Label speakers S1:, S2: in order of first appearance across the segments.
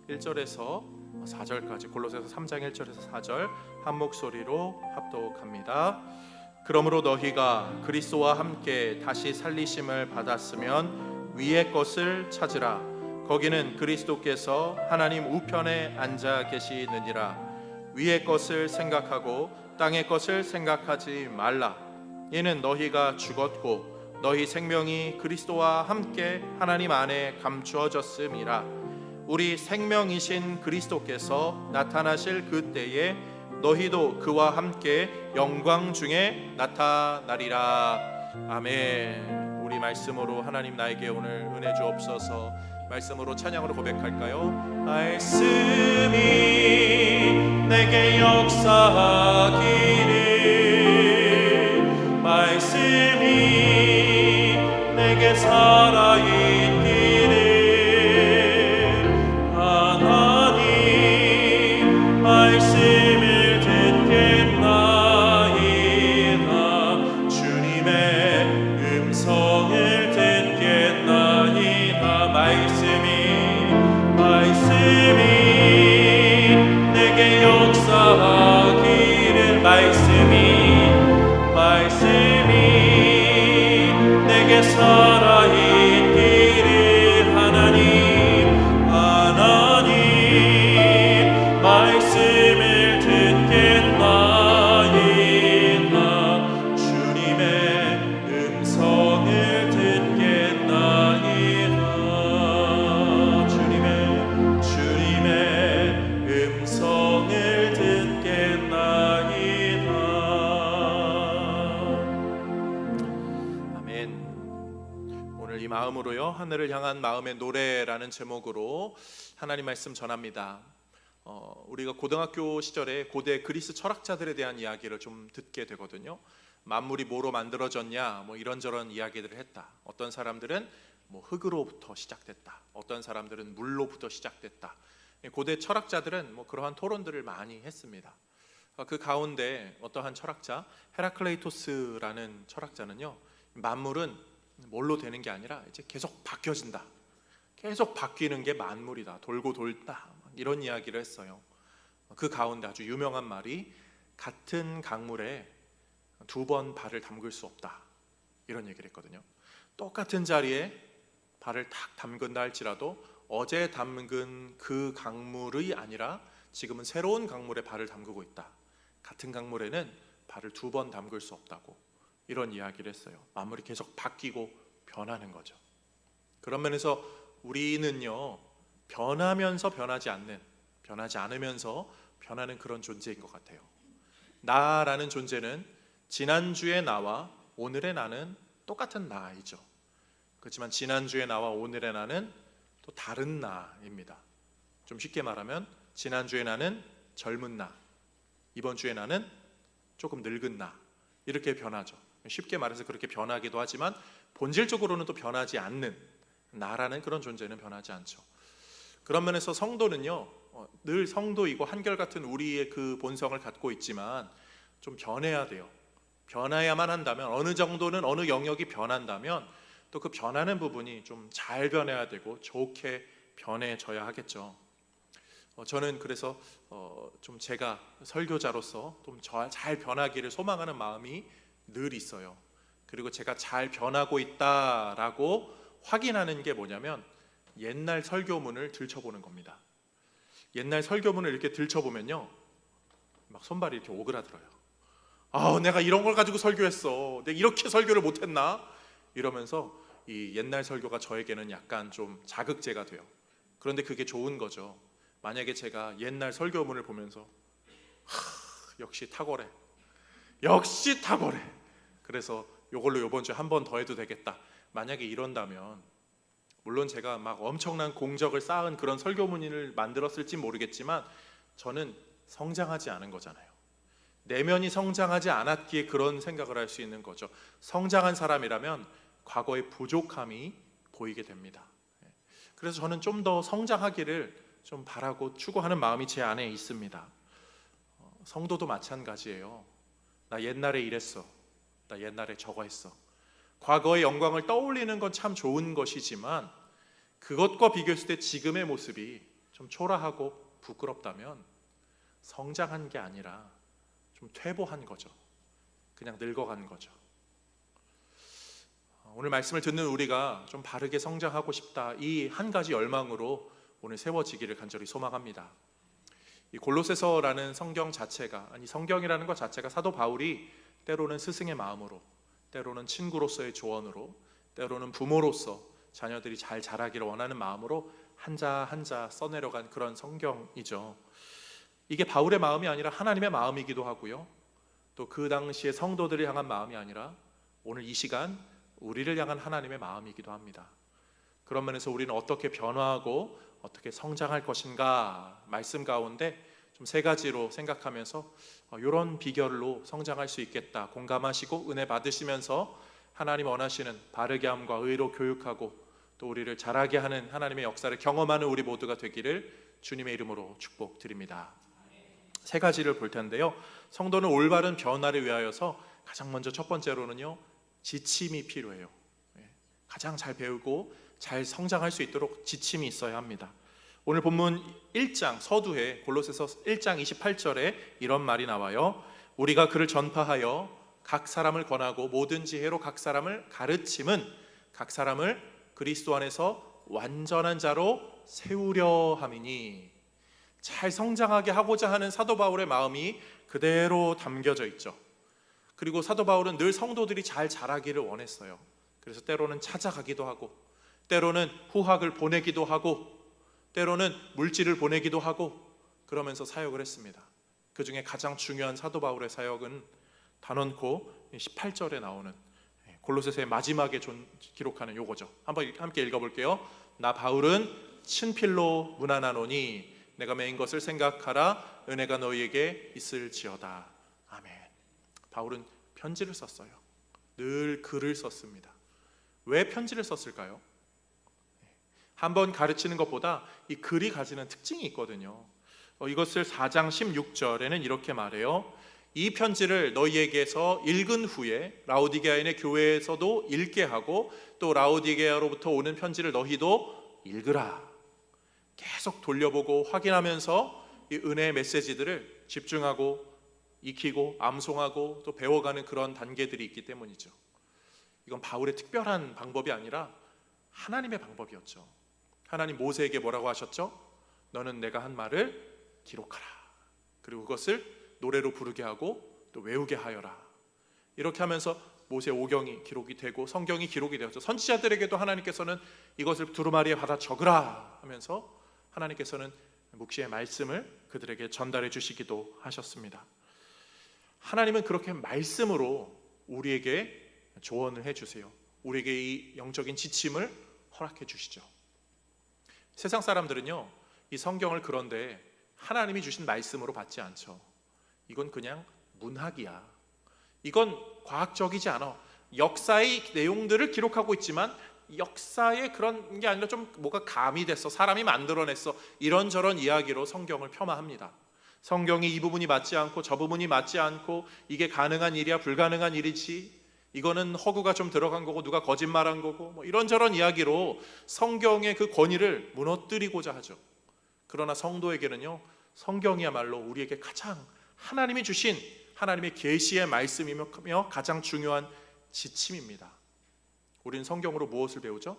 S1: 1절에서 4절까지, 골로새서 3장 1절에서 4절 한 목소리로 합독합니다. 그러므로 너희가 그리스도와 함께 다시 살리심을 받았으면 위의 것을 찾으라. 거기는 그리스도께서 하나님 우편에 앉아 계시느니라. 위의 것을 생각하고 땅의 것을 생각하지 말라. 이는 너희가 죽었고 너희 생명이 그리스도와 함께 하나님 안에 감추어졌음이라. 우리 생명이신 그리스도께서 나타나실 그때에 너희도 그와 함께 영광 중에 나타나리라. 아멘. 우리 말씀으로 하나님 나에게 오늘 은혜 주옵소서. 말씀으로 찬양으로 고백할까요? 말씀이 내게 역사하기를, 말씀이 내게 살아있기를, 하나님 말씀을 듣겠나이다. 주님의 음성을 듣겠나이다. 말씀이 내게 역사하기를, 말씀이 내게 살아있기를, 하나님 말씀을 듣겠나이다. 주님의 음성을 듣겠나이다. 주님의 음성을 듣겠나이다. 아멘. 오늘 이 마음으로요, 하늘을 향한 마음의 노래라는 제목으로 하나님 말씀 전합니다. 우리가 고등학교 시절에 고대 그리스 철학자들에 대한 이야기를 좀 듣게 되거든요. 만물이 뭐로 만들어졌냐, 뭐 이런저런 이야기들을 했다. 어떤 사람들은 뭐 흙으로부터 시작됐다. 어떤 사람들은 물로부터 시작됐다. 고대 철학자들은 뭐 그러한 토론들을 많이 했습니다. 그 가운데 어떠한 철학자, 헤라클레이토스라는 철학자는요, 만물은 뭘로 되는 게 아니라 이제 계속 바뀌어진다. 계속 바뀌는 게 만물이다. 돌고 돌다. 이런 이야기를 했어요. 그 가운데 아주 유명한 말이 같은 강물에 두 번 발을 담글 수 없다. 이런 얘기를 했거든요. 똑같은 자리에 발을 탁 담근다 할지라도 어제 담근 그 강물이 아니라 지금은 새로운 강물에 발을 담그고 있다. 같은 강물에는 발을 두 번 담글 수 없다고 이런 이야기를 했어요. 만물이 계속 바뀌고 변하는 거죠. 그런 면에서 우리는요, 변하면서 변하지 않으면서 변하는 그런 존재인 것 같아요. 나라는 존재는 지난주의 나와 오늘의 나는 똑같은 나이죠. 그렇지만 지난주의 나와 오늘의 나는 또 다른 나입니다. 좀 쉽게 말하면 지난주의 나는 젊은 나, 이번 주의 나는 조금 늙은 나, 이렇게 변하죠. 쉽게 말해서 그렇게 변하기도 하지만 본질적으로는 또 변하지 않는 나라는 그런 존재는 변하지 않죠. 그런 면에서 성도는요, 늘 성도이고 한결같은 우리의 그 본성을 갖고 있지만 좀 변해야 돼요. 변해야만 한다면, 어느 정도는 어느 영역이 변한다면 또 그 변하는 부분이 좀 잘 변해야 되고 좋게 변해져야 하겠죠. 저는 그래서 좀 제가 설교자로서 좀 잘 변하기를 소망하는 마음이 늘 있어요. 그리고 제가 잘 변하고 있다라고 확인하는 게 뭐냐면 옛날 설교문을 들춰보는 겁니다. 옛날 설교문을 이렇게 들춰보면요, 막 손발이 이렇게 오그라들어요. 내가 이런 걸 가지고 설교했어. 내가 이렇게 설교를 못했나? 이러면서 이 옛날 설교가 저에게는 약간 좀 자극제가 돼요. 그런데 그게 좋은 거죠. 만약에 제가 옛날 설교문을 보면서 역시 탁월해. 그래서 이걸로 이번 주에 한 번 더 해도 되겠다. 만약에 이런다면, 물론 제가 막 엄청난 공적을 쌓은 그런 설교문을 만들었을지 모르겠지만 저는 성장하지 않은 거잖아요. 내면이 성장하지 않았기에 그런 생각을 할 수 있는 거죠. 성장한 사람이라면 과거의 부족함이 보이게 됩니다. 그래서 저는 좀 더 성장하기를 좀 바라고 추구하는 마음이 제 안에 있습니다. 성도도 마찬가지예요. 나 옛날에 이랬어. 나 옛날에 저거 했어. 과거의 영광을 떠올리는 건 참 좋은 것이지만 그것과 비교했을 때 지금의 모습이 좀 초라하고 부끄럽다면 성장한 게 아니라 좀 퇴보한 거죠. 그냥 늙어간 거죠. 오늘 말씀을 듣는 우리가 좀 바르게 성장하고 싶다, 이 한 가지 열망으로 오늘 세워지기를 간절히 소망합니다. 이 골로새서라는 성경 자체가, 아니 성경이라는 것 자체가 사도 바울이 때로는 스승의 마음으로, 때로는 친구로서의 조언으로, 때로는 부모로서 자녀들이 잘 자라기를 원하는 마음으로 한자 한자 써내려간 그런 성경이죠. 이게 바울의 마음이 아니라 하나님의 마음이기도 하고요, 또 그 당시의 성도들을 향한 마음이 아니라 오늘 이 시간 우리를 향한 하나님의 마음이기도 합니다. 그런 면에서 우리는 어떻게 변화하고 어떻게 성장할 것인가, 말씀 가운데 좀 세 가지로 생각하면서 이런 비결로 성장할 수 있겠다 공감하시고 은혜 받으시면서 하나님 원하시는 바르게 함과 의로 교육하고 또 우리를 자라게 하는 하나님의 역사를 경험하는 우리 모두가 되기를 주님의 이름으로 축복드립니다. 세 가지를 볼 텐데요, 성도는 올바른 변화를 위하여서 가장 먼저 첫 번째로는요, 지침이 필요해요. 가장 잘 배우고 잘 성장할 수 있도록 지침이 있어야 합니다. 오늘 본문 1장 서두에 골로새서 1장 28절에 이런 말이 나와요. 우리가 그를 전파하여 각 사람을 권하고 모든 지혜로 각 사람을 가르침은 각 사람을 그리스도 안에서 완전한 자로 세우려 함이니. 잘 성장하게 하고자 하는 사도 바울의 마음이 그대로 담겨져 있죠. 그리고 사도 바울은 늘 성도들이 잘 자라기를 원했어요. 그래서 때로는 찾아가기도 하고, 때로는 후학을 보내기도 하고, 때로는 물질을 보내기도 하고, 그러면서 사역을 했습니다. 그 중에 가장 중요한 사도 바울의 사역은 단언코 18절에 나오는 골로새서의 마지막에 기록하는 요거죠. 한번 함께 읽어볼게요. 나 바울은 친필로 문안하노니 내가 메인 것을 생각하라. 은혜가 너희에게 있을지어다. 아멘. 바울은 편지를 썼어요. 늘 글을 썼습니다. 왜 편지를 썼을까요? 한번 가르치는 것보다 이 글이 가지는 특징이 있거든요. 이것을 4장 16절에는 이렇게 말해요. 이 편지를 너희에게서 읽은 후에 라오디게아에 있는 교회에서도 읽게 하고 또 라오디게아로부터 오는 편지를 너희도 읽으라. 계속 돌려보고 확인하면서 이 은혜의 메시지들을 집중하고 익히고 암송하고 또 배워가는 그런 단계들이 있기 때문이죠. 이건 바울의 특별한 방법이 아니라 하나님의 방법이었죠. 하나님 모세에게 뭐라고 하셨죠? 너는 내가 한 말을 기록하라. 그리고 그것을 노래로 부르게 하고 또 외우게 하여라. 이렇게 하면서 모세 오경이 기록이 되고 성경이 기록이 되었죠. 선지자들에게도 하나님께서는 이것을 두루마리에 받아 적으라 하면서 하나님께서는 묵시의 말씀을 그들에게 전달해 주시기도 하셨습니다. 하나님은 그렇게 말씀으로 우리에게 조언을 해주세요. 우리에게 이 영적인 지침을 허락해 주시죠. 세상 사람들은요, 이 성경을 그런데 하나님이 주신 말씀으로 받지 않죠. 이건 그냥 문학이야. 이건 과학적이지 않아. 역사의 내용들을 기록하고 있지만 역사의 그런 게 아니라 좀 뭐가 가미됐어, 사람이 만들어냈어, 이런저런 이야기로 성경을 폄하합니다. 성경이 이 부분이 맞지 않고 저 부분이 맞지 않고 이게 가능한 일이야 불가능한 일이지, 이거는 허구가 좀 들어간 거고 누가 거짓말한 거고 뭐 이런저런 이야기로 성경의 그 권위를 무너뜨리고자 하죠. 그러나 성도에게는요, 성경이야말로 우리에게 가장 하나님이 주신 하나님의 계시의 말씀이며 가장 중요한 지침입니다. 우리는 성경으로 무엇을 배우죠?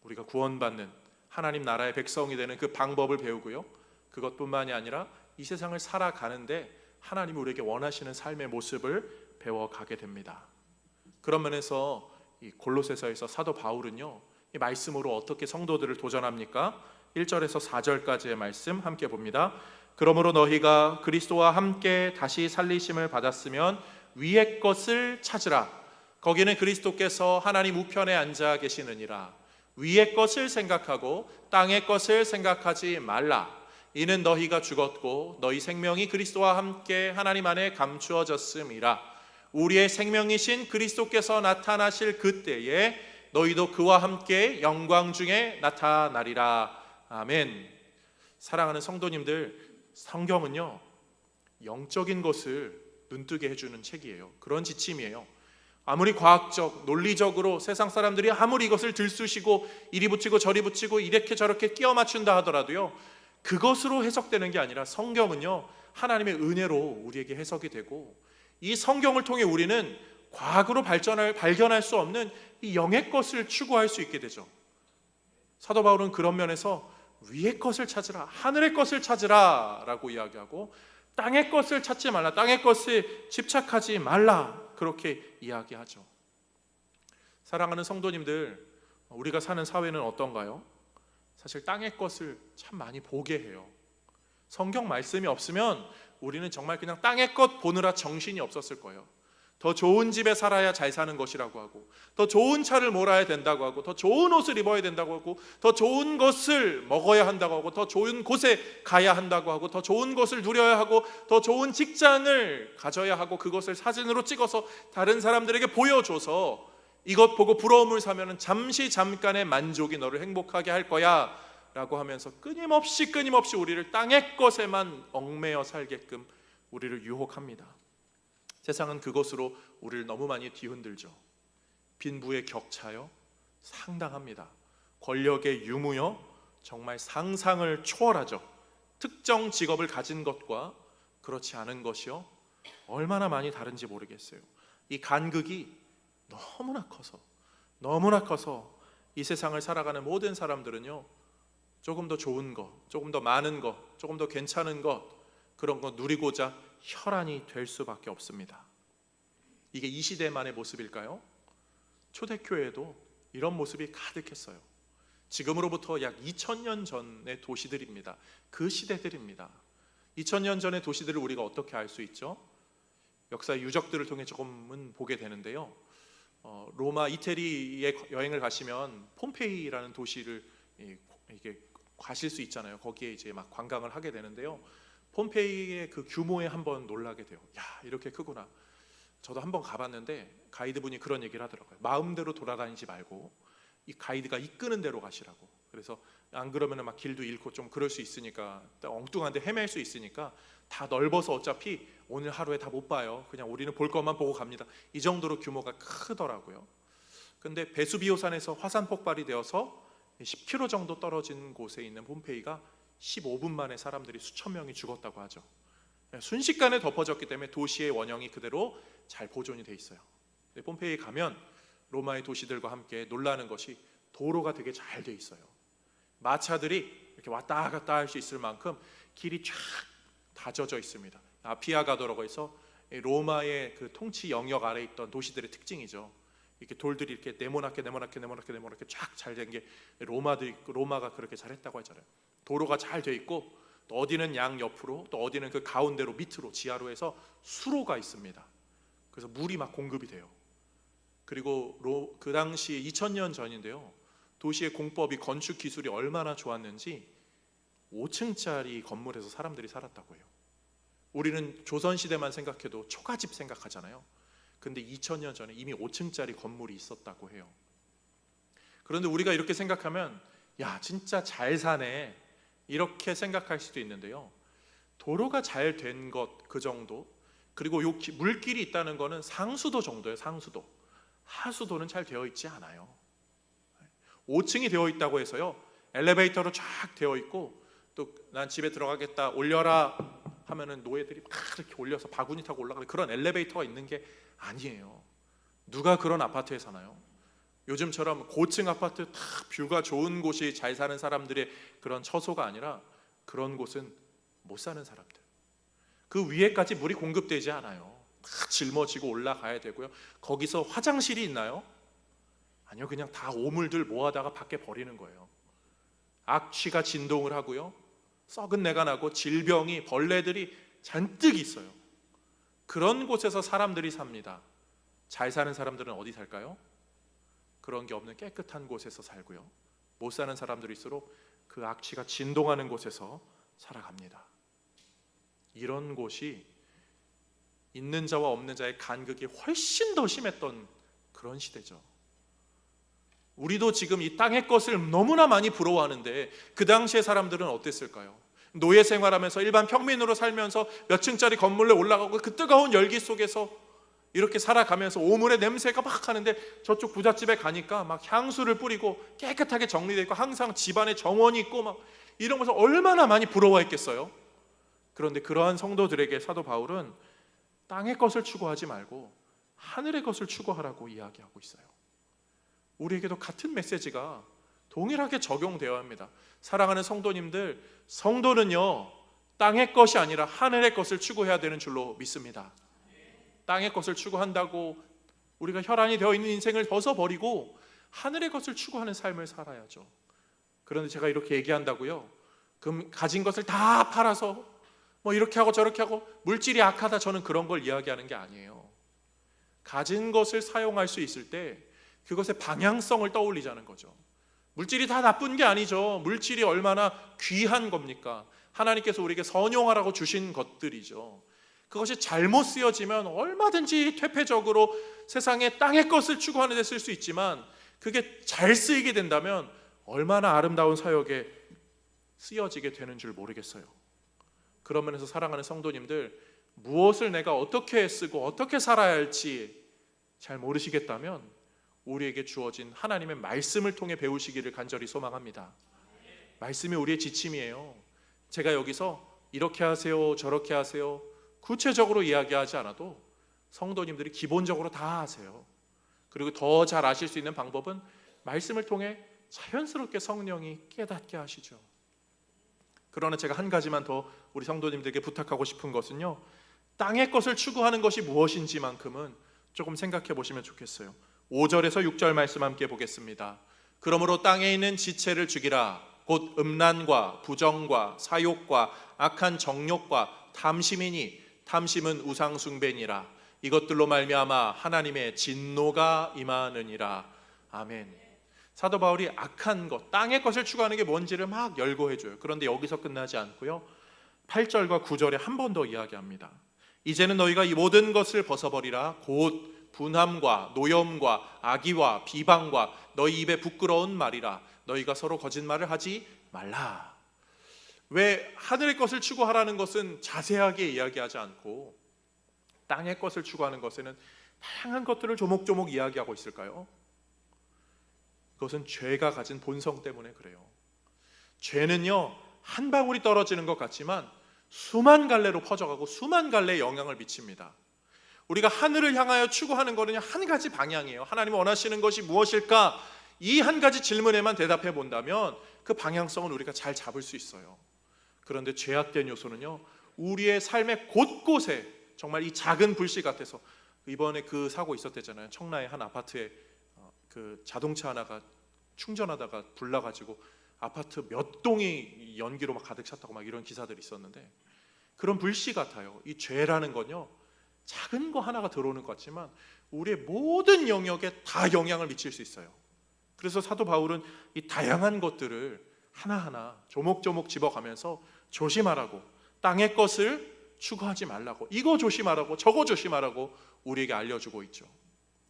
S1: 우리가 구원받는 하나님 나라의 백성이 되는 그 방법을 배우고요, 그것뿐만이 아니라 이 세상을 살아가는데 하나님이 우리에게 원하시는 삶의 모습을 배워가게 됩니다. 그런 면에서 이 골로새서에서 사도 바울은요, 이 말씀으로 어떻게 성도들을 도전합니까? 1절에서 4절까지의 말씀 함께 봅니다. 그러므로 너희가 그리스도와 함께 다시 살리심을 받았으면 위의 것을 찾으라. 거기는 그리스도께서 하나님 우편에 앉아 계시느니라. 위의 것을 생각하고 땅의 것을 생각하지 말라. 이는 너희가 죽었고 너희 생명이 그리스도와 함께 하나님 안에 감추어졌음이라. 우리의 생명이신 그리스도께서 나타나실 그때에 너희도 그와 함께 영광 중에 나타나리라. 아멘. 사랑하는 성도님들, 성경은요, 영적인 것을 눈뜨게 해주는 책이에요. 그런 지침이에요. 아무리 과학적, 논리적으로 세상 사람들이 아무리 이것을 들쑤시고 이리 붙이고 저리 붙이고 이렇게 저렇게 끼워 맞춘다 하더라도요, 그것으로 해석되는 게 아니라 성경은요, 하나님의 은혜로 우리에게 해석이 되고, 이 성경을 통해 우리는 과학으로 발견할 수 없는 이 영의 것을 추구할 수 있게 되죠. 사도 바울은 그런 면에서 위의 것을 찾으라, 하늘의 것을 찾으라 라고 이야기하고, 땅의 것을 찾지 말라, 땅의 것에 집착하지 말라, 그렇게 이야기하죠. 사랑하는 성도님들, 우리가 사는 사회는 어떤가요? 사실 땅의 것을 참 많이 보게 해요. 성경 말씀이 없으면 우리는 정말 그냥 땅의 것 보느라 정신이 없었을 거예요. 더 좋은 집에 살아야 잘 사는 것이라고 하고, 더 좋은 차를 몰아야 된다고 하고, 더 좋은 옷을 입어야 된다고 하고, 더 좋은 것을 먹어야 한다고 하고, 더 좋은 곳에 가야 한다고 하고, 더 좋은 것을 누려야 하고, 더 좋은 직장을 가져야 하고, 그것을 사진으로 찍어서 다른 사람들에게 보여줘서 이것 보고 부러움을 사면은 잠깐의 만족이 너를 행복하게 할 거야 라고 하면서 끊임없이 우리를 땅의 것에만 얽매여 살게끔 우리를 유혹합니다. 세상은 그것으로 우리를 너무 많이 뒤흔들죠. 빈부의 격차요, 상당합니다. 권력의 유무요, 정말 상상을 초월하죠. 특정 직업을 가진 것과 그렇지 않은 것이요, 얼마나 많이 다른지 모르겠어요. 이 간극이 너무나 커서 이 세상을 살아가는 모든 사람들은요, 조금 더 좋은 것, 조금 더 많은 것, 조금 더 괜찮은 것, 그런 거 누리고자 혈안이 될 수밖에 없습니다. 이게 이 시대만의 모습일까요? 초대교회에도 이런 모습이 가득했어요. 지금으로부터 약 2000년 전의 도시들입니다. 그 시대들입니다. 2000년 전의 도시들을 우리가 어떻게 알 수 있죠? 역사의 유적들을 통해 조금은 보게 되는데요, 로마, 이태리에 여행을 가시면 폼페이라는 도시를 이게 가실 수 있잖아요. 거기에 이제 막 관광을 하게 되는데요, 폼페이의 그 규모에 한번 놀라게 돼요. 야, 이렇게 크구나. 저도 한번 가봤는데 가이드분이 그런 얘기를 하더라고요. 마음대로 돌아다니지 말고 이 가이드가 이끄는 대로 가시라고. 그래서 안 그러면 막 길도 잃고 좀 그럴 수 있으니까, 엉뚱한데 헤맬 수 있으니까 다 넓어서 어차피 오늘 하루에 다 못 봐요. 그냥 우리는 볼 것만 보고 갑니다. 이 정도로 규모가 크더라고요. 근데 베수비오산에서 화산 폭발이 되어서 10km 정도 떨어진 곳에 있는 폼페이가 15분 만에 사람들이 수천 명이 죽었다고 하죠. 순식간에 덮어졌기 때문에 도시의 원형이 그대로 잘 보존이 돼 있어요. 근데 폼페이에 가면 로마의 도시들과 함께 놀라는 것이 도로가 되게 잘 돼 있어요. 마차들이 이렇게 왔다 갔다 할 수 있을 만큼 길이 쫙 다져져 있습니다. 아피아가도라고 해서 로마의 그 통치 영역 아래 있던 도시들의 특징이죠. 이렇게 돌들이 이렇게 네모나게 쫙 잘 된 게 로마가 그렇게 잘했다고 하잖아요. 도로가 잘 돼 있고, 또 어디는 양 옆으로, 또 어디는 그 가운데로 밑으로 지하로 해서 수로가 있습니다. 그래서 물이 막 공급이 돼요. 그리고 그 당시 2000년 전인데요, 도시의 공법이, 건축 기술이 얼마나 좋았는지 5층짜리 건물에서 사람들이 살았다고 해요. 우리는 조선시대만 생각해도 초가집 생각하잖아요. 근데 2000년 전에 이미 5층짜리 건물이 있었다고 해요. 그런데 우리가 이렇게 생각하면 야, 진짜 잘 사네, 이렇게 생각할 수도 있는데요, 도로가 잘 된 것 그 정도, 그리고 요 물길이 있다는 거는 상수도 정도예요. 상수도. 하수도는 잘 되어 있지 않아요. 5층이 되어 있다고 해서요, 엘리베이터로 쫙 되어 있고, 또 난 집에 들어가겠다 올려라 하면은 노예들이 막 이렇게 올려서 바구니 타고 올라가는 그런 엘리베이터가 있는 게 아니에요. 누가 그런 아파트에 사나요? 요즘처럼 고층 아파트 다 뷰가 좋은 곳이 잘 사는 사람들의 그런 처소가 아니라, 그런 곳은 못 사는 사람들. 그 위에까지 물이 공급되지 않아요. 다 짊어지고 올라가야 되고요. 거기서 화장실이 있나요? 아니요, 그냥 다 오물들 모아다가 밖에 버리는 거예요. 악취가 진동을 하고요, 썩은 내가 나고 질병이, 벌레들이 잔뜩 있어요. 그런 곳에서 사람들이 삽니다. 잘 사는 사람들은 어디 살까요? 그런 게 없는 깨끗한 곳에서 살고요, 못 사는 사람들일수록 그 악취가 진동하는 곳에서 살아갑니다. 이런 곳이 있는 자와 없는 자의 간극이 훨씬 더 심했던 그런 시대죠. 우리도 지금 이 땅의 것을 너무나 많이 부러워하는데, 그 당시의 사람들은 어땠을까요? 노예 생활하면서 일반 평민으로 살면서 몇 층짜리 건물에 올라가고 그 뜨거운 열기 속에서 이렇게 살아가면서 오물의 냄새가 막 하는데 저쪽 부잣집에 가니까 막 향수를 뿌리고 깨끗하게 정리되어 있고 항상 집안에 정원이 있고 막 이런 것을 얼마나 많이 부러워했겠어요. 그런데 그러한 성도들에게 사도 바울은 땅의 것을 추구하지 말고 하늘의 것을 추구하라고 이야기하고 있어요. 우리에게도 같은 메시지가 동일하게 적용되어야 합니다. 사랑하는 성도님들, 성도는요 땅의 것이 아니라 하늘의 것을 추구해야 되는 줄로 믿습니다. 땅의 것을 추구한다고 우리가 혈안이 되어 있는 인생을 벗어버리고 하늘의 것을 추구하는 삶을 살아야죠. 그런데 제가 이렇게 얘기한다고요, 그럼 가진 것을 다 팔아서 뭐 이렇게 하고 저렇게 하고 물질이 악하다, 저는 그런 걸 이야기하는 게 아니에요. 가진 것을 사용할 수 있을 때 그것의 방향성을 떠올리자는 거죠. 물질이 다 나쁜 게 아니죠. 물질이 얼마나 귀한 겁니까? 하나님께서 우리에게 선용하라고 주신 것들이죠. 그것이 잘못 쓰여지면 얼마든지 퇴폐적으로 세상의 땅의 것을 추구하는 데 쓸 수 있지만, 그게 잘 쓰이게 된다면 얼마나 아름다운 사역에 쓰여지게 되는 줄 모르겠어요. 그런 면에서 사랑하는 성도님들, 무엇을 내가 어떻게 쓰고 어떻게 살아야 할지 잘 모르시겠다면 우리에게 주어진 하나님의 말씀을 통해 배우시기를 간절히 소망합니다. 말씀이 우리의 지침이에요. 제가 여기서 이렇게 하세요 저렇게 하세요 구체적으로 이야기하지 않아도 성도님들이 기본적으로 다 아세요. 그리고 더 잘 아실 수 있는 방법은 말씀을 통해 자연스럽게 성령이 깨닫게 하시죠. 그러나 제가 한 가지만 더 우리 성도님들에게 부탁하고 싶은 것은요, 땅의 것을 추구하는 것이 무엇인지만큼은 조금 생각해 보시면 좋겠어요. 5절에서 6절 말씀 함께 보겠습니다. 그러므로 땅에 있는 지체를 죽이라. 곧 음란과 부정과 사욕과 악한 정욕과 탐심이니 탐심은 우상 숭배니라. 이것들로 말미암아 하나님의 진노가 임하느니라. 아멘. 사도 바울이 악한 것, 땅의 것을 추구하는 게 뭔지를 막 열거해줘요. 그런데 여기서 끝나지 않고요, 8절과 9절에 한 번 더 이야기합니다. 이제는 너희가 이 모든 것을 벗어버리라. 곧 분함과 노염과 악의와 비방과 너희 입에 부끄러운 말이라. 너희가 서로 거짓말을 하지 말라. 왜 하늘의 것을 추구하라는 것은 자세하게 이야기하지 않고 땅의 것을 추구하는 것에는 다양한 것들을 조목조목 이야기하고 있을까요? 그것은 죄가 가진 본성 때문에 그래요. 죄는요, 한 방울이 떨어지는 것 같지만 수만 갈래로 퍼져가고 수만 갈래의 영향을 미칩니다. 우리가 하늘을 향하여 추구하는 것은 한 가지 방향이에요. 하나님이 원하시는 것이 무엇일까? 이 한 가지 질문에만 대답해 본다면 그 방향성은 우리가 잘 잡을 수 있어요. 그런데 죄악된 요소는요, 우리의 삶의 곳곳에 정말 이 작은 불씨 같아서, 이번에 그 사고 있었대잖아요. 청라의 한 아파트에 그 자동차 하나가 충전하다가 불나가지고 아파트 몇 동이 연기로 막 가득 찼다고 막 이런 기사들이 있었는데, 그런 불씨 같아요. 이 죄라는 건요, 작은 거 하나가 들어오는 것 같지만 우리의 모든 영역에 다 영향을 미칠 수 있어요. 그래서 사도 바울은 이 다양한 것들을 하나하나 조목조목 집어가면서 조심하라고, 땅의 것을 추구하지 말라고, 이거 조심하라고 저거 조심하라고 우리에게 알려주고 있죠.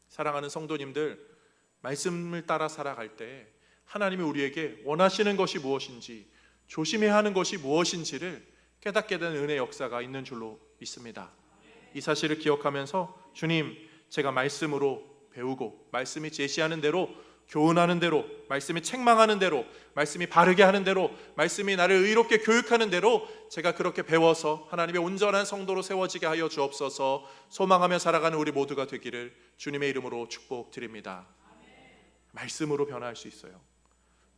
S1: 사랑하는 성도님들, 말씀을 따라 살아갈 때 하나님이 우리에게 원하시는 것이 무엇인지, 조심해야 하는 것이 무엇인지를 깨닫게 되는 은혜의 역사가 있는 줄로 믿습니다. 이 사실을 기억하면서, 주님, 제가 말씀으로 배우고 말씀이 제시하는 대로 교훈하는 대로, 말씀이 책망하는 대로, 말씀이 바르게 하는 대로, 말씀이 나를 의롭게 교육하는 대로 제가 그렇게 배워서 하나님의 온전한 성도로 세워지게 하여 주옵소서. 소망하며 살아가는 우리 모두가 되기를 주님의 이름으로 축복드립니다. 말씀으로 변화할 수 있어요.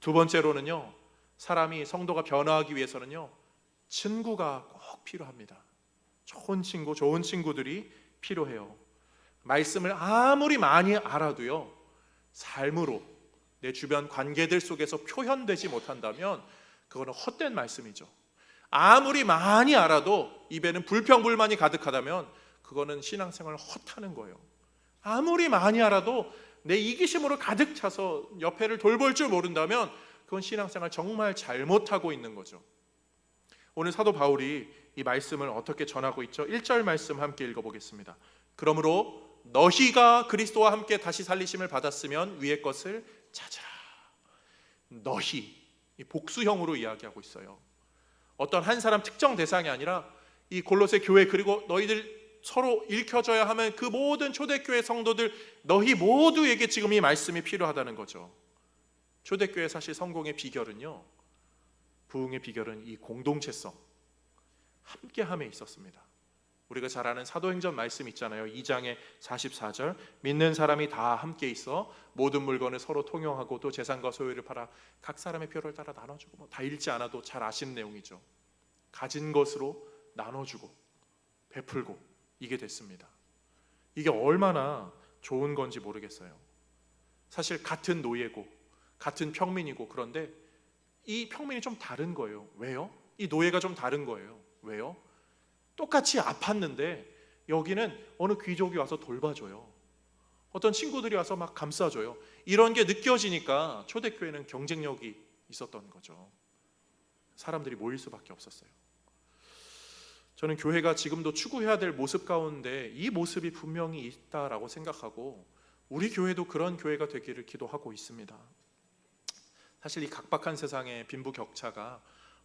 S1: 두 번째로는요, 사람이, 성도가 변화하기 위해서는요, 친구가 꼭 필요합니다. 좋은 친구, 좋은 친구들이 필요해요. 말씀을 아무리 많이 알아도요, 삶으로 내 주변 관계들 속에서 표현되지 못한다면 그거는 헛된 말씀이죠. 아무리 많이 알아도 입에는 불평불만이 가득하다면 그거는 신앙생활을 헛하는 거예요. 아무리 많이 알아도 내 이기심으로 가득 차서 옆에를 돌볼 줄 모른다면 그건 신앙생활 정말 잘못하고 있는 거죠. 오늘 사도 바울이 이 말씀을 어떻게 전하고 있죠? 1절 말씀 함께 읽어보겠습니다. 그러므로 너희가 그리스도와 함께 다시 살리심을 받았으면 위의 것을 찾으라. 너희, 이 복수형으로 이야기하고 있어요. 어떤 한 사람 특정 대상이 아니라 이 골로새 교회, 그리고 너희들 서로 읽혀져야 하면 그 모든 초대교회 성도들 너희 모두에게 지금 이 말씀이 필요하다는 거죠. 초대교회 사실 성공의 비결은요, 부흥의 비결은 이 공동체성, 함께함에 있었습니다. 우리가 잘 아는 사도행전 말씀 있잖아요. 2장의 44절, 믿는 사람이 다 함께 있어 모든 물건을 서로 통용하고 또 재산과 소유를 팔아 각 사람의 필요를 따라 나눠주고, 다 읽지 않아도 잘 아시는 내용이죠. 가진 것으로 나눠주고 베풀고 이게 됐습니다. 이게 얼마나 좋은 건지 모르겠어요. 사실 같은 노예고 같은 평민이고, 그런데 이 평민이 좀 다른 거예요. 왜요? 이 노예가 좀 다른 거예요. 왜요? 똑같이 아팠는데 여기는 어느 귀족이 와서 돌봐줘요. 어떤 친구들이 와서 막 감싸줘요. 이런 게 느껴지니까 초대교회는 경쟁력이 있었던 거죠. 사람들이 모일 수밖에 없었어요. 저는 교회가 지금도 추구해야 될 모습 가운데 이 모습이 분명히 있다라고 생각하고, 우리 교회도 그런 교회가 되기를 기도하고 있습니다. 사실 이 각박한 세상의 빈부격차가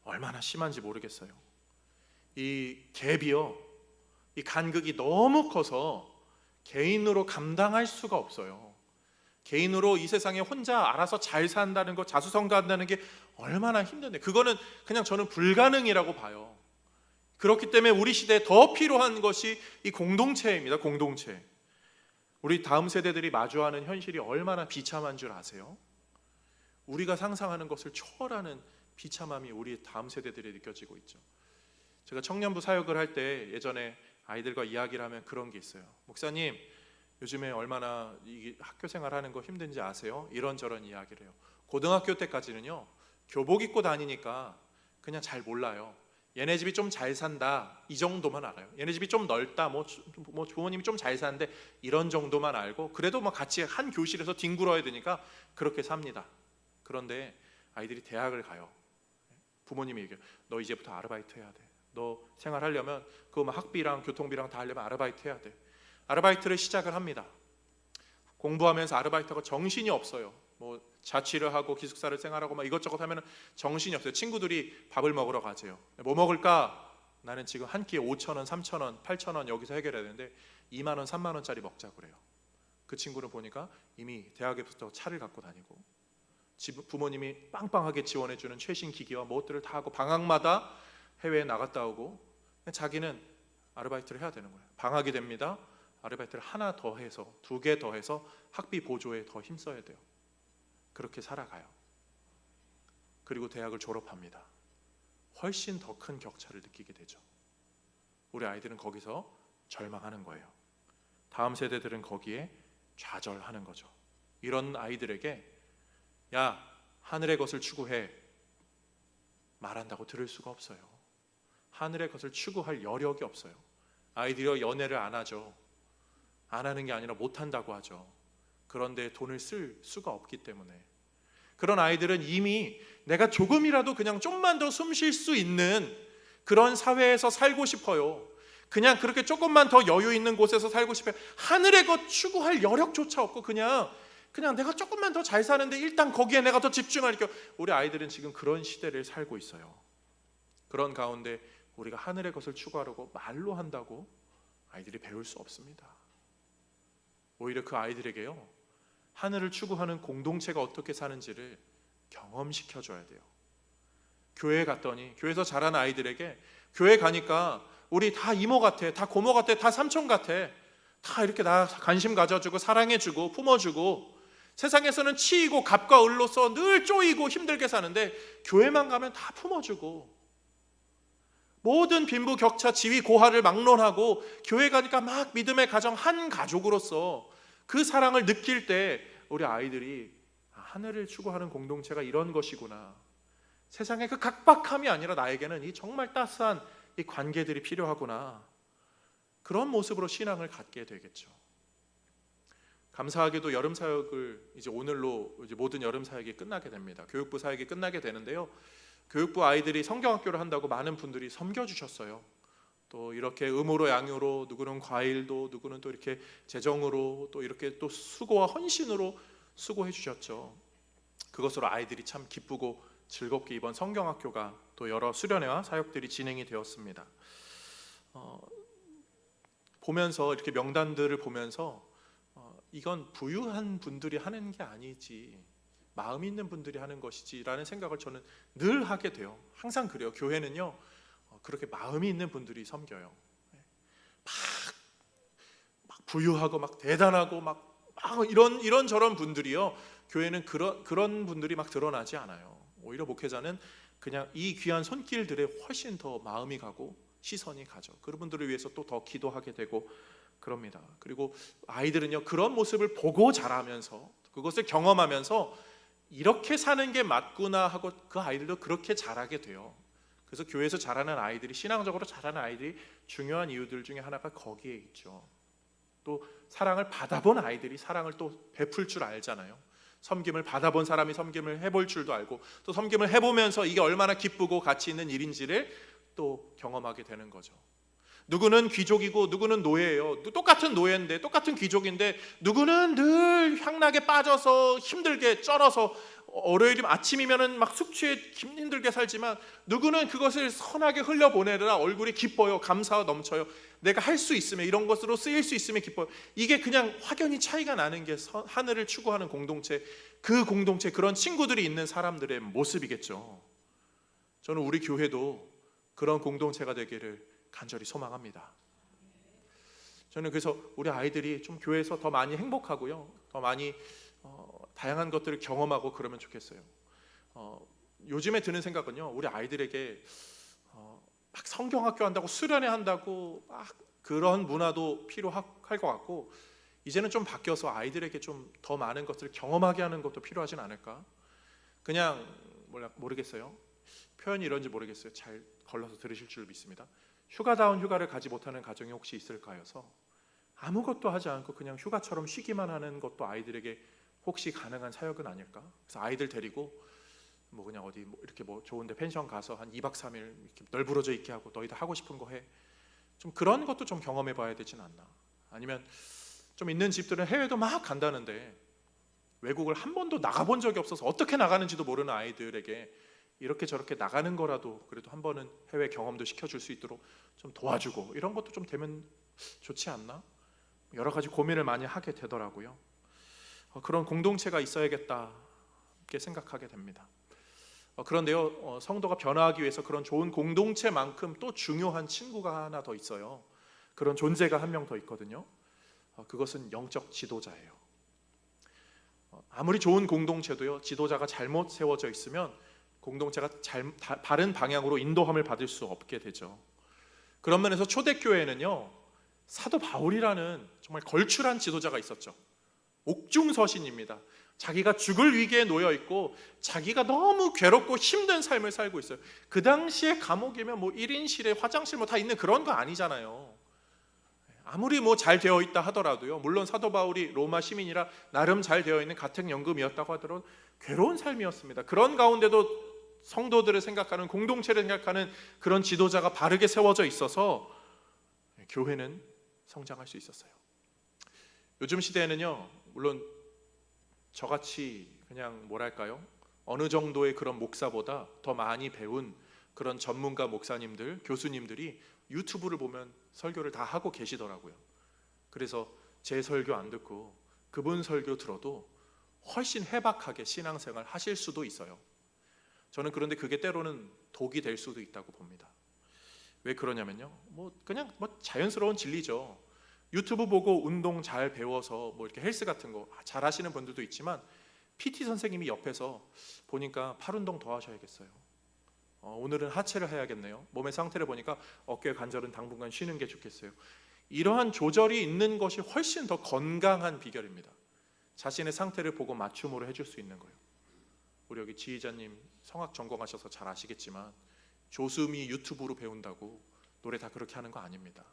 S1: 얼마나 심한지 모르겠어요. 이 갭이요, 이 간극이 너무 커서 개인으로 감당할 수가 없어요. 개인으로 이 세상에 혼자 알아서 잘 산다는 것, 자수성가한다는 게 얼마나 힘든데, 그거는 그냥 저는 불가능이라고 봐요. 그렇기 때문에 우리 시대에 더 필요한 것이 이 공동체입니다. 공동체. 우리 다음 세대들이 마주하는 현실이 얼마나 비참한 줄 아세요? 우리가 상상하는 것을 초월하는 비참함이 우리 다음 세대들이 느껴지고 있죠. 제가 청년부 사역을 할 때 예전에 아이들과 이야기를 하면 그런 게 있어요. 목사님, 요즘에 얼마나 이 학교 생활하는 거 힘든지 아세요? 이런저런 이야기를 해요. 고등학교 때까지는요, 교복 입고 다니니까 그냥 잘 몰라요. 얘네 집이 좀 잘 산다, 이 정도만 알아요. 얘네 집이 좀 넓다, 뭐 부모님이 좀 잘 사는데 이런 정도만 알고, 그래도 뭐 같이 한 교실에서 뒹굴어야 되니까 그렇게 삽니다. 그런데 아이들이 대학을 가요. 부모님이 얘기해요. 너 이제부터 아르바이트 해야 돼. 너 생활하려면 그거 막 학비랑 교통비랑 다 하려면 아르바이트 해야 돼. 아르바이트를 시작을 합니다. 공부하면서 아르바이트가 정신이 없어요. 뭐 자취를 하고 기숙사를 생활하고 막 이것저것 하면 정신이 없어요. 친구들이 밥을 먹으러 가세요. 뭐 먹을까? 나는 지금 한 끼에 5,000원, 3,000원, 8,000원 여기서 해결해야 되는데 2만 원, 3만 원짜리 먹자고 그래요. 그 친구는 보니까 이미 대학에부터 차를 갖고 다니고, 부모님이 빵빵하게 지원해주는 최신 기기와 무엇들을 다 하고, 방학마다 해외에 나갔다 오고, 자기는 아르바이트를 해야 되는 거예요. 방학이 됩니다. 아르바이트를 하나 더 해서, 2개 더 해서 학비 보조에 더 힘써야 돼요. 그렇게 살아가요. 그리고 대학을 졸업합니다. 훨씬 더 큰 격차를 느끼게 되죠. 우리 아이들은 거기서 절망하는 거예요. 다음 세대들은 거기에 좌절하는 거죠. 이런 아이들에게 야, 하늘의 것을 추구해 말한다고 들을 수가 없어요. 하늘의 것을 추구할 여력이 없어요. 아이들이 연애를 안 하죠. 안 하는 게 아니라 못 한다고 하죠. 그런데 돈을 쓸 수가 없기 때문에. 그런 아이들은 이미 내가 조금이라도 그냥 좀만 더 숨 쉴 수 있는 그런 사회에서 살고 싶어요. 그냥 그렇게 조금만 더 여유 있는 곳에서 살고 싶어요. 하늘의 것 추구할 여력조차 없고 그냥 내가 조금만 더 잘 사는데 일단 거기에 내가 더 집중할게요. 우리 아이들은 지금 그런 시대를 살고 있어요. 그런 가운데 우리가 하늘의 것을 추구하려고 말로 한다고 아이들이 배울 수 없습니다. 오히려 그 아이들에게요, 하늘을 추구하는 공동체가 어떻게 사는지를 경험시켜줘야 돼요. 교회에 갔더니, 교회에서 자란 아이들에게 교회 가니까 우리 다 이모 같아, 다 고모 같아, 다 삼촌 같아, 다 이렇게 나 관심 가져주고 사랑해주고 품어주고, 세상에서는 치이고 갑과 을로서 늘 쪼이고 힘들게 사는데 교회만 가면 다 품어주고, 모든 빈부격차, 지위, 고하를 막론하고 교회 가니까 막 믿음의 가정 한 가족으로서 그 사랑을 느낄 때 우리 아이들이 하늘을 추구하는 공동체가 이런 것이구나, 세상의 그 각박함이 아니라 나에게는 이 정말 따스한 이 관계들이 필요하구나, 그런 모습으로 신앙을 갖게 되겠죠. 감사하게도 여름 사역을 이제 오늘로 이제 모든 여름 사역이 끝나게 됩니다. 교육부 사역이 끝나게 되는데요, 교육부 아이들이 성경학교를 한다고 많은 분들이 섬겨주셨어요. 또 이렇게 음으로 양으로, 누구는 과일도, 누구는 또 이렇게 재정으로, 또 이렇게 또 수고와 헌신으로 수고해 주셨죠. 그것으로 아이들이 참 기쁘고 즐겁게 이번 성경학교가 또 여러 수련회와 사역들이 진행이 되었습니다. 보면서 이렇게 명단들을 보면서 이건 부유한 분들이 하는 게 아니지, 마음 있는 분들이 하는 것이지라는 생각을 저는 늘 하게 돼요. 항상 그래요. 교회는요 그렇게 마음이 있는 분들이 섬겨요. 막 부유하고 막 대단하고 막 이런 저런 분들이요, 교회는 그런 분들이 막 드러나지 않아요. 오히려 목회자는 그냥 이 귀한 손길들에 훨씬 더 마음이 가고 시선이 가죠. 그런 분들을 위해서 또 더 기도하게 되고 그럽니다. 그리고 아이들은요 그런 모습을 보고 자라면서, 그것을 경험하면서 이렇게 사는 게 맞구나 하고 그 아이들도 그렇게 자라게 돼요. 그래서 교회에서 자라는 아이들이, 신앙적으로 자라는 아이들이 중요한 이유들 중에 하나가 거기에 있죠. 또 사랑을 받아본 아이들이 사랑을 또 베풀 줄 알잖아요. 섬김을 받아본 사람이 섬김을 해볼 줄도 알고, 또 섬김을 해보면서 이게 얼마나 기쁘고 가치 있는 일인지를 또 경험하게 되는 거죠. 누구는 귀족이고 누구는 노예예요. 똑같은 노예인데, 똑같은 귀족인데, 누구는 늘 향락에 빠져서 힘들게 쩔어서 월요일 아침이면은 막 숙취에 힘들게 살지만, 누구는 그것을 선하게 흘려보내느라 얼굴이 기뻐요. 감사가 넘쳐요. 내가 할 수 있으면, 이런 것으로 쓰일 수 있으면 기뻐요. 이게 그냥 확연히 차이가 나는 게 하늘을 추구하는 공동체, 그 공동체, 그런 친구들이 있는 사람들의 모습이겠죠. 저는 우리 교회도 그런 공동체가 되기를 간절히 소망합니다. 저는 그래서 우리 아이들이 좀 교회에서 더 많이 행복하고요, 더 많이 다양한 것들을 경험하고 그러면 좋겠어요. 요즘에 드는 생각은요, 우리 아이들에게 막 성경학교 한다고, 수련회 한다고 막 그런 문화도 필요할 것 같고, 이제는 좀 바뀌어서 아이들에게 좀 더 많은 것들을 경험하게 하는 것도 필요하진 않을까. 그냥 모르겠어요. 표현이 이런지 모르겠어요. 잘 걸러서 들으실 줄 믿습니다. 휴가다운 휴가를 가지 못하는 가정이 혹시 있을까 해서 아무것도 하지 않고 그냥 휴가처럼 쉬기만 하는 것도 아이들에게 혹시 가능한 사역은 아닐까? 그래서 아이들 데리고 뭐 그냥 어디 이렇게 좋은데 펜션 가서 한 2박 3일 이렇게 널브러져 있게 하고, 너희들 하고 싶은 거 해. 좀 그런 것도 좀 경험해 봐야 되진 않나. 아니면 좀 있는 집들은 해외도 막 간다는데 외국을 한 번도 나가본 적이 없어서 어떻게 나가는지도 모르는 아이들에게 이렇게 저렇게 나가는 거라도 그래도 한 번은 해외 경험도 시켜줄 수 있도록 좀 도와주고, 이런 것도 좀 되면 좋지 않나? 여러 가지 고민을 많이 하게 되더라고요. 그런 공동체가 있어야겠다 이렇게 생각하게 됩니다. 그런데요, 성도가 변화하기 위해서 그런 좋은 공동체만큼 또 중요한 친구가 하나 더 있어요. 그런 존재가 한 명 더 있거든요. 그것은 영적 지도자예요. 아무리 좋은 공동체도요, 지도자가 잘못 세워져 있으면 공동체가 바른 방향으로 인도함을 받을 수 없게 되죠. 그런 면에서 초대교회에는요, 사도 바울이라는 정말 걸출한 지도자가 있었죠. 옥중서신입니다. 자기가 죽을 위기에 놓여 있고 자기가 너무 괴롭고 힘든 삶을 살고 있어요. 그 당시에 감옥이면 1인실에 화장실 다 있는 그런 거 아니잖아요. 아무리 잘 되어 있다 하더라도요, 물론 사도 바울이 로마 시민이라 나름 잘 되어 있는 가택연금이었다고 하더라도 괴로운 삶이었습니다. 그런 가운데도 성도들을 생각하는, 공동체를 생각하는 그런 지도자가 바르게 세워져 있어서 교회는 성장할 수 있었어요. 요즘 시대에는요, 물론 저같이 그냥 어느 정도의 그런 목사보다 더 많이 배운 그런 전문가 목사님들, 교수님들이 유튜브를 보면 설교를 다 하고 계시더라고요. 그래서 제 설교 안 듣고 그분 설교 들어도 훨씬 해박하게 신앙생활 하실 수도 있어요. 저는 그런데 그게 때로는 독이 될 수도 있다고 봅니다. 왜 그러냐면요, 그냥 자연스러운 진리죠. 유튜브 보고 운동 잘 배워서 이렇게 헬스 같은 거 잘 하시는 분들도 있지만, PT 선생님이 옆에서 보니까 팔 운동 더 하셔야겠어요. 오늘은 하체를 해야겠네요. 몸의 상태를 보니까 어깨 관절은 당분간 쉬는 게 좋겠어요. 이러한 조절이 있는 것이 훨씬 더 건강한 비결입니다. 자신의 상태를 보고 맞춤으로 해줄 수 있는 거예요. 우리 여기 지휘자님 성악 전공하셔서 잘 아시겠지만, 조수미 유튜브로 배운다고 노래 다 그렇게 하는 거 아닙니다.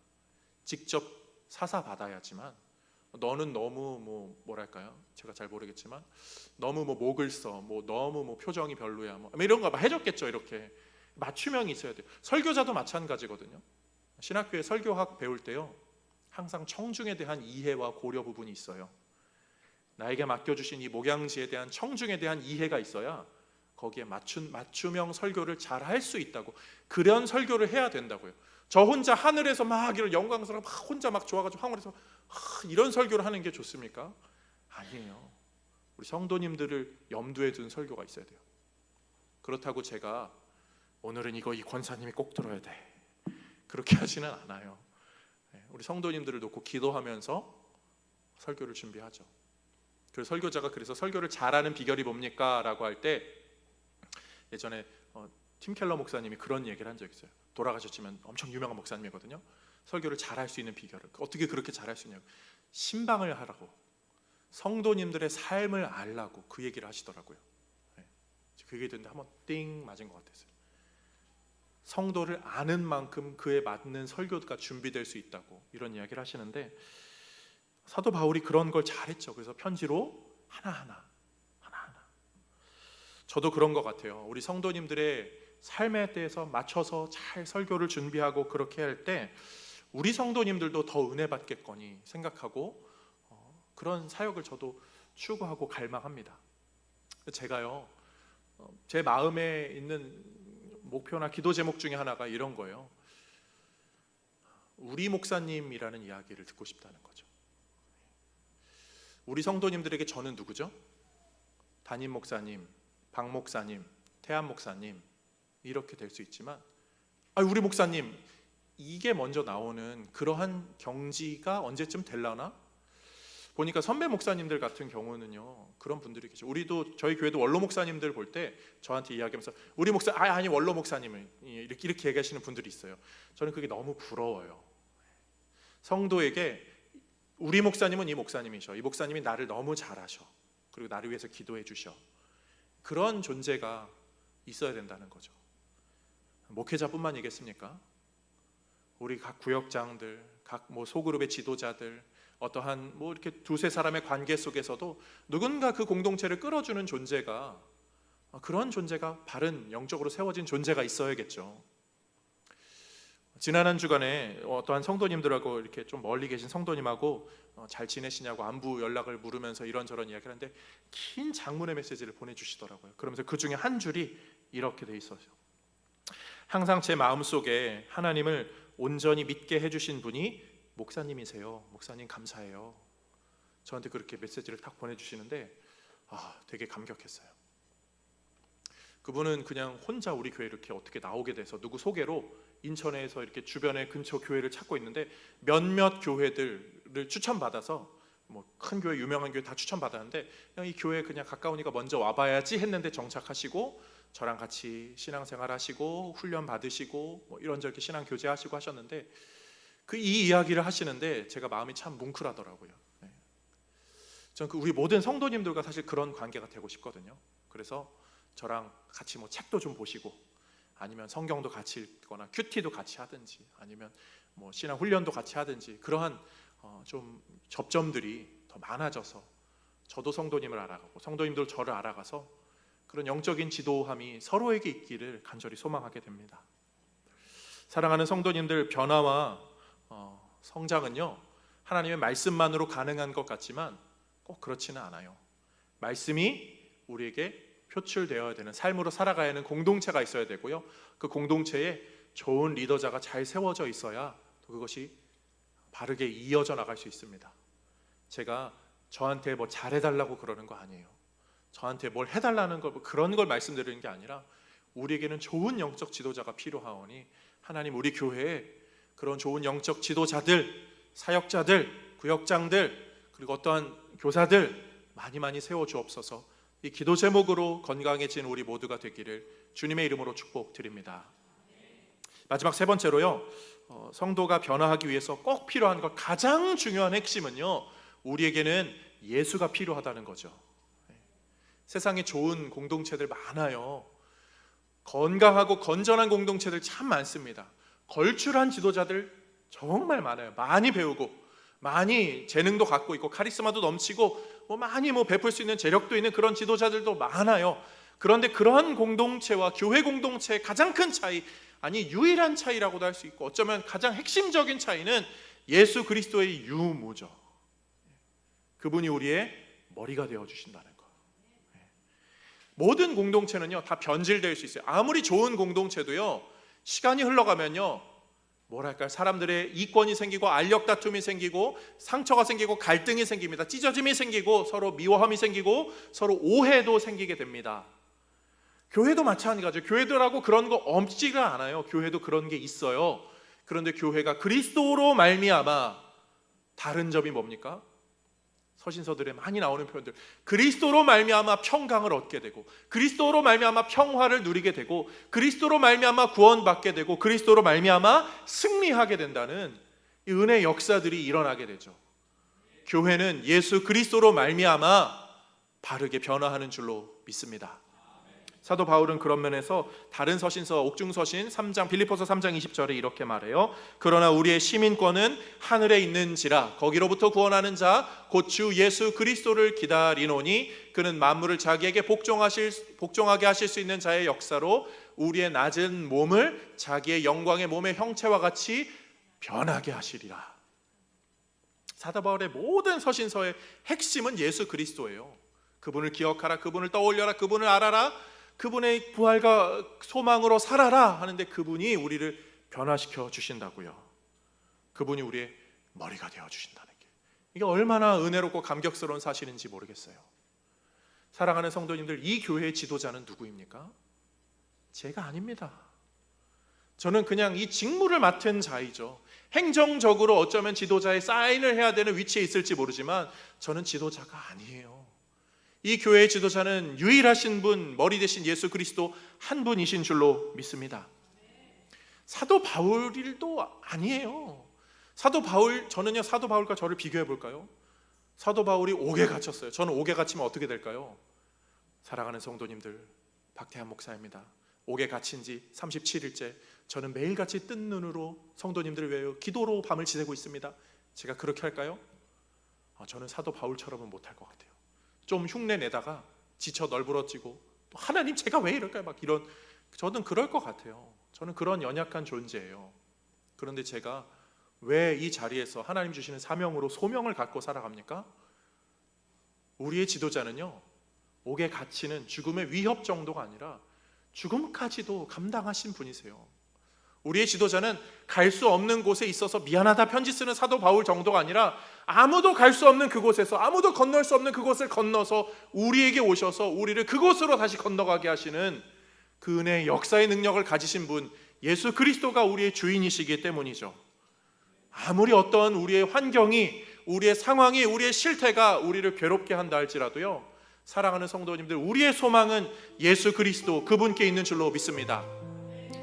S1: 직접 사사 받아야지만, 너는 너무 제가 잘 모르겠지만 너무 목을 써, 너무 표정이 별로야, 이런 거 해줬겠죠. 이렇게 맞춤형이 있어야 돼요. 설교자도 마찬가지거든요. 신학교에 설교학 배울 때요, 항상 청중에 대한 이해와 고려 부분이 있어요. 나에게 맡겨주신 이 목양지에 대한, 청중에 대한 이해가 있어야 거기에 맞춤형 설교를 잘 할 수 있다고, 그런 설교를 해야 된다고요. 저 혼자 하늘에서 막 이런 영광스러워 막 혼자 막 좋아가지고 황홀해서 이런 설교를 하는 게 좋습니까? 아니에요. 우리 성도님들을 염두에 둔 설교가 있어야 돼요. 그렇다고 제가 오늘은 이 권사님이 꼭 들어야 돼 그렇게 하지는 않아요. 우리 성도님들을 놓고 기도하면서 설교를 준비하죠. 그래서 설교자가 그래서 설교를 잘하는 비결이 뭡니까? 라고 할 때 예전에 팀 켈러 목사님이 그런 얘기를 한 적이 있어요. 돌아가셨지만 엄청 유명한 목사님이거든요. 설교를 잘할 수 있는 비결을 어떻게 그렇게 잘할 수 있냐고, 신방을 하라고, 성도님들의 삶을 알라고 그 얘기를 하시더라고요. 그 얘기 듣는데 한번 띵 맞은 것 같았어요. 성도를 아는 만큼 그에 맞는 설교가 준비될 수 있다고 이런 이야기를 하시는데, 사도 바울이 그런 걸 잘했죠. 그래서 편지로 하나하나 저도 그런 것 같아요. 우리 성도님들의 삶에 대해서 맞춰서 잘 설교를 준비하고 그렇게 할 때 우리 성도님들도 더 은혜 받겠거니 생각하고 그런 사역을 저도 추구하고 갈망합니다. 제가요, 제 마음에 있는 목표나 기도 제목 중에 하나가 이런 거예요. 우리 목사님이라는 이야기를 듣고 싶다는 거죠. 우리 성도님들에게 저는 누구죠? 담임 목사님, 박 목사님, 태안 목사님 이렇게 될 수 있지만 우리 목사님 이게 먼저 나오는 그러한 경지가 언제쯤 될라나? 보니까 선배 목사님들 같은 경우는요 그런 분들이 계시죠. 우리도 저희 교회도 원로 목사님들 볼 때 저한테 이야기하면서 우리 목사 아니 원로 목사님을 이렇게 얘기하시는 분들이 있어요. 저는 그게 너무 부러워요. 성도에게 우리 목사님은 이 목사님이셔, 이 목사님이 나를 너무 잘하셔, 그리고 나를 위해서 기도해 주셔, 그런 존재가 있어야 된다는 거죠. 목회자뿐만이겠습니까? 우리 각 구역장들, 각 소그룹의 지도자들, 어떠한 이렇게 두세 사람의 관계 속에서도 누군가 그 공동체를 끌어주는 존재가, 그런 존재가 바른 영적으로 세워진 존재가 있어야겠죠. 지난 한 주간에 어떠한 성도님들하고 이렇게 좀 멀리 계신 성도님하고 잘 지내시냐고 안부 연락을 물으면서 이런저런 이야기를 하는데 긴 장문의 메시지를 보내주시더라고요. 그러면서 그 중에 한 줄이 이렇게 돼 있어요. 항상 제 마음속에 하나님을 온전히 믿게 해주신 분이 목사님이세요. 목사님 감사해요. 저한테 그렇게 메시지를 딱 보내주시는데 되게 감격했어요. 그분은 그냥 혼자 우리 교회 이렇게 어떻게 나오게 돼서 누구 소개로 인천에서 이렇게 주변에 근처 교회를 찾고 있는데 몇몇 교회들을 추천받아서 큰 교회, 유명한 교회 다 추천받았는데 그냥 이 교회에 그냥 가까우니까 먼저 와봐야지 했는데 정착하시고 저랑 같이 신앙생활 하시고 훈련 받으시고 이런저런 신앙 교제하시고 하셨는데 이 이야기를 하시는데 제가 마음이 참 뭉클하더라고요. 저는 우리 모든 성도님들과 사실 그런 관계가 되고 싶거든요. 그래서 저랑 같이 책도 좀 보시고 아니면 성경도 같이 읽거나 큐티도 같이 하든지 아니면 신앙 훈련도 같이 하든지 그러한 좀 접점들이 더 많아져서 저도 성도님을 알아가고 성도님도 저를 알아가서 그런 영적인 지도함이 서로에게 있기를 간절히 소망하게 됩니다. 사랑하는 성도님들, 변화와 성장은요 하나님의 말씀만으로 가능한 것 같지만 꼭 그렇지는 않아요. 말씀이 우리에게 표출되어야 되는, 삶으로 살아가야 하는 공동체가 있어야 되고요, 그 공동체에 좋은 리더자가 잘 세워져 있어야 또 그것이 바르게 이어져 나갈 수 있습니다. 제가 저한테 잘해달라고 그러는 거 아니에요. 저한테 뭘 해달라는 걸 그런 걸 말씀드리는 게 아니라 우리에게는 좋은 영적 지도자가 필요하오니 하나님 우리 교회에 그런 좋은 영적 지도자들, 사역자들, 구역장들, 그리고 어떠한 교사들 많이 세워주옵소서. 이 기도 제목으로 건강해진 우리 모두가 되기를 주님의 이름으로 축복드립니다. 마지막 세 번째로요, 성도가 변화하기 위해서 꼭 필요한 것, 가장 중요한 핵심은요, 우리에게는 예수가 필요하다는 거죠. 세상에 좋은 공동체들 많아요. 건강하고 건전한 공동체들 참 많습니다. 걸출한 지도자들 정말 많아요. 많이 배우고 많이 재능도 갖고 있고 카리스마도 넘치고 많이 베풀 수 있는 재력도 있는 그런 지도자들도 많아요. 그런데 그러한 공동체와 교회 공동체의 가장 큰 차이, 아니 유일한 차이라고도 할 수 있고 어쩌면 가장 핵심적인 차이는 예수 그리스도의 유무죠. 그분이 우리의 머리가 되어주신다는 거. 모든 공동체는요 다 변질될 수 있어요. 아무리 좋은 공동체도요 시간이 흘러가면요 뭐랄까, 사람들의 이권이 생기고 알력 다툼이 생기고 상처가 생기고 갈등이 생깁니다. 찢어짐이 생기고 서로 미워함이 생기고 서로 오해도 생기게 됩니다. 교회도 마찬가지죠. 교회들하고 그런 거 없지가 않아요. 교회도 그런 게 있어요. 그런데 교회가 그리스도로 말미암아 다른 점이 뭡니까? 서신서들에 많이 나오는 표현들, 그리스도로 말미암아 평강을 얻게 되고, 그리스도로 말미암아 평화를 누리게 되고, 그리스도로 말미암아 구원받게 되고, 그리스도로 말미암아 승리하게 된다는 이 은혜의 역사들이 일어나게 되죠. 교회는 예수 그리스도로 말미암아 바르게 변화하는 줄로 믿습니다. 사도 바울은 그런 면에서 다른 서신서, 옥중서신 3장, 빌립보서 3장 20절에 이렇게 말해요. 그러나 우리의 시민권은 하늘에 있는지라 거기로부터 구원하는 자 곧 주 예수 그리스도를 기다리노니 그는 만물을 자기에게 복종하게 하실 수 있는 자의 역사로 우리의 낮은 몸을 자기의 영광의 몸의 형체와 같이 변하게 하시리라. 사도 바울의 모든 서신서의 핵심은 예수 그리스도예요. 그분을 기억하라, 그분을 떠올려라, 그분을 알아라, 그분의 부활과 소망으로 살아라 하는데 그분이 우리를 변화시켜 주신다고요. 그분이 우리의 머리가 되어 주신다는 게, 이게 얼마나 은혜롭고 감격스러운 사실인지 모르겠어요. 사랑하는 성도님들, 이 교회의 지도자는 누구입니까? 제가 아닙니다. 저는 그냥 이 직무를 맡은 자이죠. 행정적으로 어쩌면 지도자의 사인을 해야 되는 위치에 있을지 모르지만 저는 지도자가 아니에요. 이 교회의 지도자는 유일하신 분, 머리 대신 예수 그리스도 한 분이신 줄로 믿습니다. 사도 바울도 아니에요. 사도 바울, 저는요, 사도 바울과 저를 비교해 볼까요? 사도 바울이 옥에 갇혔어요. 저는 옥에 갇히면 어떻게 될까요? 사랑하는 성도님들, 박태환 목사입니다. 옥에 갇힌 지 37일째 저는 매일같이 뜬 눈으로 성도님들을 위하여 기도로 밤을 지새고 있습니다. 제가 그렇게 할까요? 저는 사도 바울처럼은 못할 것 같아요. 좀 흉내 내다가 지쳐 널브러지고 또 하나님 제가 왜 이럴까요? 막 이런, 저는 그럴 것 같아요. 저는 그런 연약한 존재예요. 그런데 제가 왜 이 자리에서 하나님 주시는 사명으로 소명을 갖고 살아갑니까? 우리의 지도자는요, 옥에 갇히는 죽음의 위협 정도가 아니라 죽음까지도 감당하신 분이세요. 우리의 지도자는 갈 수 없는 곳에 있어서 미안하다 편지 쓰는 사도 바울 정도가 아니라 아무도 갈 수 없는 그곳에서, 아무도 건널 수 없는 그곳을 건너서 우리에게 오셔서 우리를 그곳으로 다시 건너가게 하시는 그 은혜의 역사의 능력을 가지신 분, 예수 그리스도가 우리의 주인이시기 때문이죠. 아무리 어떤 우리의 환경이, 우리의 상황이, 우리의 실태가 우리를 괴롭게 한다 할지라도요, 사랑하는 성도님들, 우리의 소망은 예수 그리스도, 그분께 있는 줄로 믿습니다.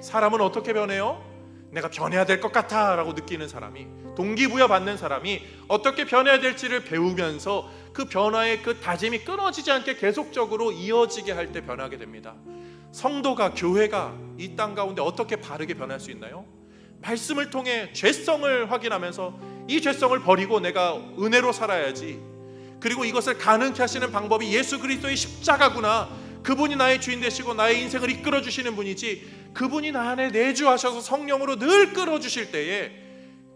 S1: 사람은 어떻게 변해요? 내가 변해야 될 것 같아 라고 느끼는 사람이, 동기부여 받는 사람이 어떻게 변해야 될지를 배우면서 그 변화의 그 다짐이 끊어지지 않게 계속적으로 이어지게 할 때 변하게 됩니다. 성도가, 교회가 이 땅 가운데 어떻게 바르게 변할 수 있나요? 말씀을 통해 죄성을 확인하면서 이 죄성을 버리고 내가 은혜로 살아야지, 그리고 이것을 가능케 하시는 방법이 예수 그리스도의 십자가구나, 그분이 나의 주인 되시고 나의 인생을 이끌어 주시는 분이지, 그분이 나 안에 내주하셔서 성령으로 늘 끌어주실 때에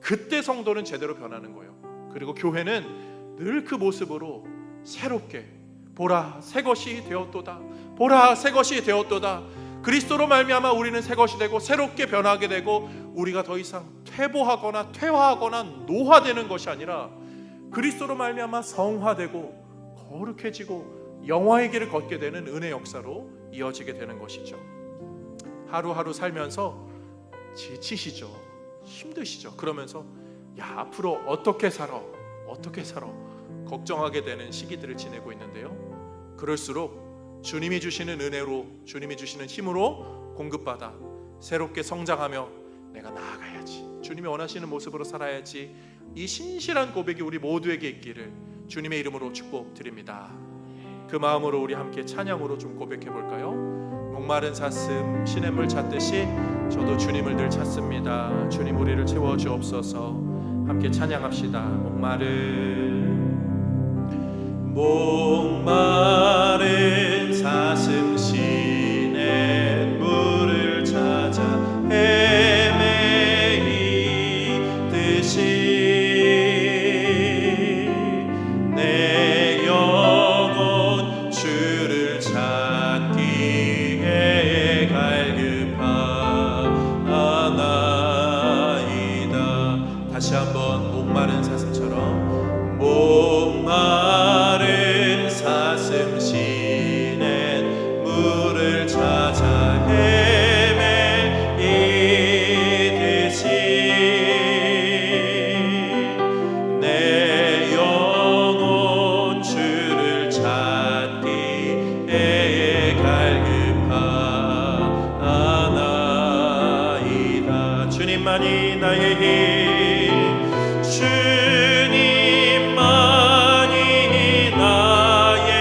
S1: 그때 성도는 제대로 변하는 거예요. 그리고 교회는 늘 그 모습으로 새롭게, 보라 새 것이 되었도다, 보라 새 것이 되었도다, 그리스도로 말미암아 우리는 새 것이 되고 새롭게 변하게 되고, 우리가 더 이상 퇴보하거나 퇴화하거나 노화되는 것이 아니라 그리스도로 말미암아 성화되고 거룩해지고 영화의 길을 걷게 되는 은혜 역사로 이어지게 되는 것이죠. 하루하루 살면서 지치시죠, 힘드시죠. 그러면서 야, 앞으로 어떻게 살아 걱정하게 되는 시기들을 지내고 있는데요, 그럴수록 주님이 주시는 은혜로, 주님이 주시는 힘으로 공급받아 새롭게 성장하며 내가 나아가야지, 주님이 원하시는 모습으로 살아야지, 이 신실한 고백이 우리 모두에게 있기를 주님의 이름으로 축복드립니다. 그 마음으로 우리 함께 찬양으로 좀 고백해 볼까요? 목마른 사슴 시냇물 찾듯이 저도 주님을 늘 찾습니다. 주님 우리를 채워주옵소서. 함께 찬양합시다. 목마른 사슴 시냇물을 찾아 헤매이듯이 내 영혼 주를 찾기에 갈급하나이다. 다시 한번 목마른 사슴처럼 목마른 사슴 시낸 물을 찾아 헤매이듯이 내 영혼 주를 찾기에 갈급하나이다. 주님만이 나의 힘, 주님만이 나의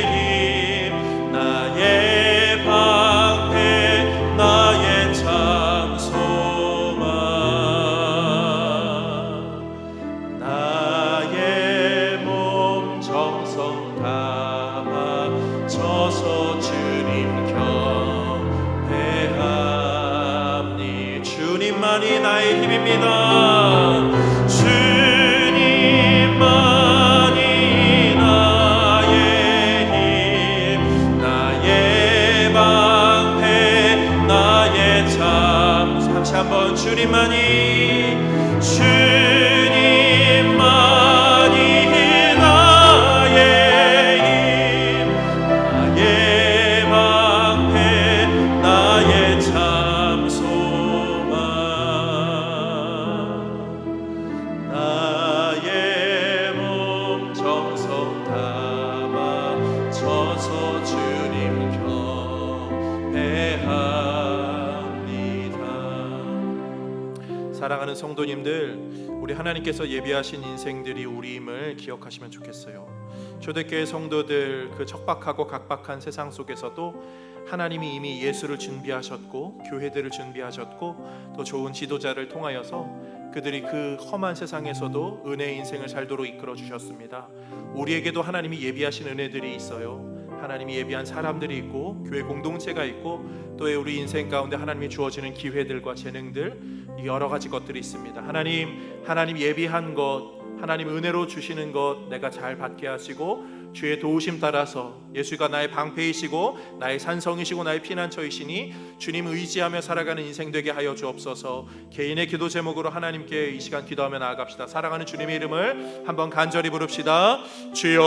S1: 힘, 나의 방패, 나의 참 소망. 나의 몸 정성 담아 져서 주님 경배하니. 주님만이 나의 힘입니다. 주님만이 나의 힘, 나의 방패, 나의 참. 다시 한번 주님만이, 주님만이 나의 힘, 나의 방패, 나의 참 소망. 나의 몸 정성 담아 져서 주님 경배합니다. 사랑하는 성도님들, 우리 하나님께서 예비하신 인생들이 우리임을 기억하시면 좋겠어요. 초대교회 성도들, 그 척박하고 각박한 세상 속에서도 하나님이 이미 예수를 준비하셨고 교회들을 준비하셨고 또 좋은 지도자를 통하여서 그들이 그 험한 세상에서도 은혜의 인생을 살도록 이끌어 주셨습니다. 우리에게도 하나님이 예비하신 은혜들이 있어요. 하나님이 예비한 사람들이 있고 교회 공동체가 있고 또 우리 인생 가운데 하나님이 주어지는 기회들과 재능들, 여러 가지 것들이 있습니다. 하나님 예비한 것, 하나님 은혜로 주시는 것 내가 잘 받게 하시고 주의 도우심 따라서 예수가 나의 방패이시고 나의 산성이시고 나의 피난처이시니 주님 의지하며 살아가는 인생 되게 하여 주옵소서. 개인의 기도 제목으로 하나님께 이 시간 기도하며 나아갑시다. 사랑하는 주님의 이름을 한번 간절히 부릅시다. 주여